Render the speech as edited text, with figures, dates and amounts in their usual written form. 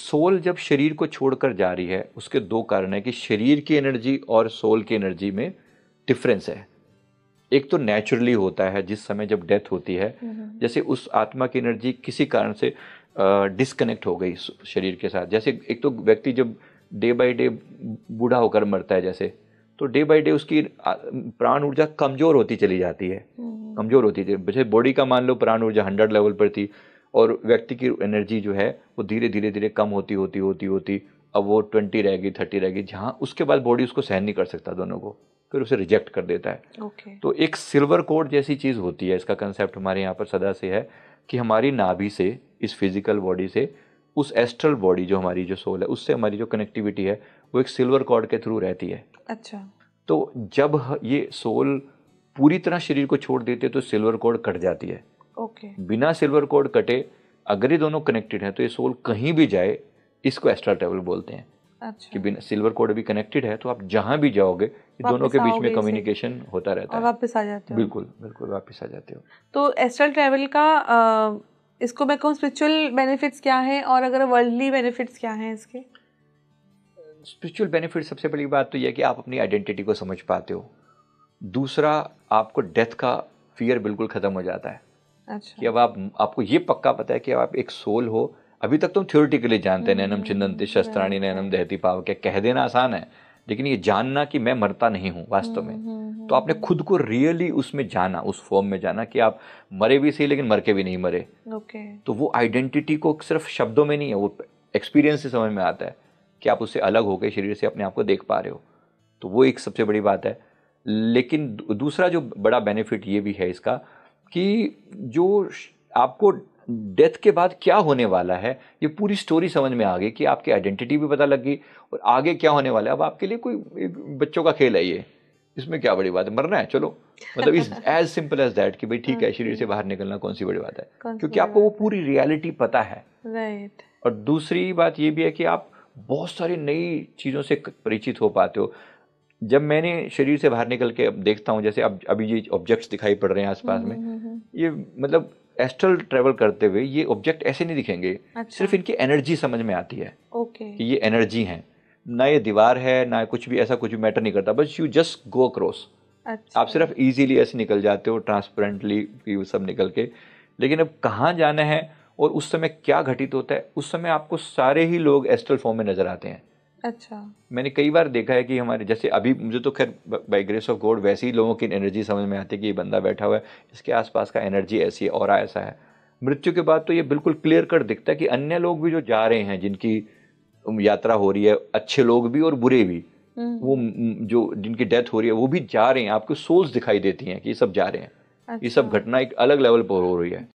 Soul जब शरीर को छोड़कर जा रही है उसके दो कारण है कि शरीर की एनर्जी और सोल की एनर्जी में डिफरेंस है। एक तो नेचुरली होता है जिस समय जब डेथ होती है, जैसे उस आत्मा की एनर्जी किसी कारण से डिस्कनेक्ट हो गई शरीर के साथ। जैसे एक तो व्यक्ति जब डे बाय डे बूढ़ा होकर मरता है, जैसे तो डे बाय डे उसकी प्राण ऊर्जा कमजोर होती चली जाती है, कमजोर होती है। जैसे बॉडी का मान लो प्राण ऊर्जा 100 लेवल पर थी और व्यक्ति की एनर्जी जो है वो धीरे धीरे धीरे कम होती होती होती होती अब वो 20 रहेगी, 30 रहेगी, जहाँ उसके बाद बॉडी उसको सहन नहीं कर सकता दोनों को, फिर उसे रिजेक्ट कर देता है। तो एक सिल्वर कोड जैसी चीज़ होती है। इसका कंसेप्ट हमारे यहाँ पर सदा से है कि हमारी नाभि से, इस फिजिकल बॉडी से उस एस्ट्रल बॉडी जो हमारी जो सोल है उससे हमारी जो कनेक्टिविटी है वो एक सिल्वर कॉर्ड के थ्रू रहती है। अच्छा। तो जब ये सोल पूरी तरह शरीर को छोड़ देती है तो सिल्वर कॉर्ड कट जाती है। बिना सिल्वर कॉर्ड कटे अगर ये दोनों कनेक्टेड है तो ये सोल कहीं भी जाए, इसको एस्ट्रल ट्रैवल बोलते हैं। अच्छा। कि बिना सिल्वर कॉर्ड भी कनेक्टेड है तो आप जहां भी जाओगे ये दोनों के बीच में कम्युनिकेशन होता रहता है, वापस आ जाते हो। बिल्कुल बिल्कुल वापस आ जाते हो। तो एस्ट्रल ट्रैवल का इसको मैं कहूँ स्पिरिचुअल बेनिफिट्स क्या हैं और अगर वर्ल्डली बेनिफिट्स क्या हैं इसके? स्पिरिचुअल बेनिफिट सबसे बड़ी बात तो यह है कि आप अपनी आइडेंटिटी को समझ पाते हो। दूसरा, आपको डेथ का फियर बिल्कुल खत्म हो जाता है। अच्छा। कि अब आपको ये पक्का पता है कि आप एक सोल हो। अभी तक तुम थ्योरेटिकली जानते हैं नैनम छिंदन्ति शस्त्राणि नैनम दहति पाव, क्या कह देना आसान है, लेकिन ये जानना कि मैं मरता नहीं हूँ वास्तव में। तो आपने खुद को रियली उसमें जाना, उस फॉर्म में जाना कि आप मरे भी सही लेकिन मर के भी नहीं मरे। तो वो आइडेंटिटी को सिर्फ शब्दों में नहीं है, वो एक्सपीरियंस से समझ में आता है कि आप उससे अलग होकर शरीर से अपने आप को देख पा रहे हो। तो वो एक सबसे बड़ी बात है। लेकिन दूसरा जो बड़ा बेनिफिट ये भी है इसका कि जो आपको डेथ के बाद क्या होने वाला है ये पूरी स्टोरी समझ में आ गई कि आपकी आइडेंटिटी भी पता लग गई और आगे क्या होने वाला है। अब आपके लिए कोई बच्चों का खेल है ये, इसमें क्या बड़ी बात है, मरना है चलो, मतलब is as simple as that कि भाई ठीक है शरीर से बाहर निकलना कौन सी बड़ी बात है, क्योंकि आपको वो पूरी रियलिटी पता है। राइट। और दूसरी बात ये भी है कि आप बहुत सारी नई चीज़ों से परिचित हो पाते हो। जब मैंने शरीर से बाहर निकल के अब देखता हूँ, जैसे अब अभी ये ऑब्जेक्ट्स दिखाई पड़ रहे हैं आसपास में, ये मतलब एस्ट्रल ट्रेवल करते हुए ये ऑब्जेक्ट ऐसे नहीं दिखेंगे। अच्छा। सिर्फ इनकी एनर्जी समझ में आती है कि ये एनर्जी है, ना ये दीवार है ना कुछ भी, ऐसा कुछ भी मैटर नहीं करता, बस यू जस्ट गो अक्रॉस। अच्छा। आप सिर्फ इजीली ऐसे निकल जाते हो ट्रांसपेरेंटली सब निकल के। लेकिन अब कहाँ जाना है और उस समय क्या घटित होता है, उस समय आपको सारे ही लोग एस्ट्रल फॉर्म में नजर आते हैं। अच्छा। मैंने कई बार देखा है कि हमारे जैसे अभी मुझे तो खैर बाय ग्रेस ऑफ गॉड वैसे ही लोगों की एनर्जी समझ में आती है कि ये बंदा बैठा हुआ है, इसके आसपास का एनर्जी ऐसी है और ऐसा है। मृत्यु के बाद तो ये बिल्कुल क्लियर कट दिखता है कि अन्य लोग भी जो जा रहे हैं, जिनकी यात्रा हो रही है, अच्छे लोग भी और बुरे भी, वो जो जिनकी डेथ हो रही है वो भी जा रहे हैं, आपको सोल्स दिखाई देती हैं कि ये सब जा रहे हैं। ये सब घटना एक अलग लेवल पर हो रही है।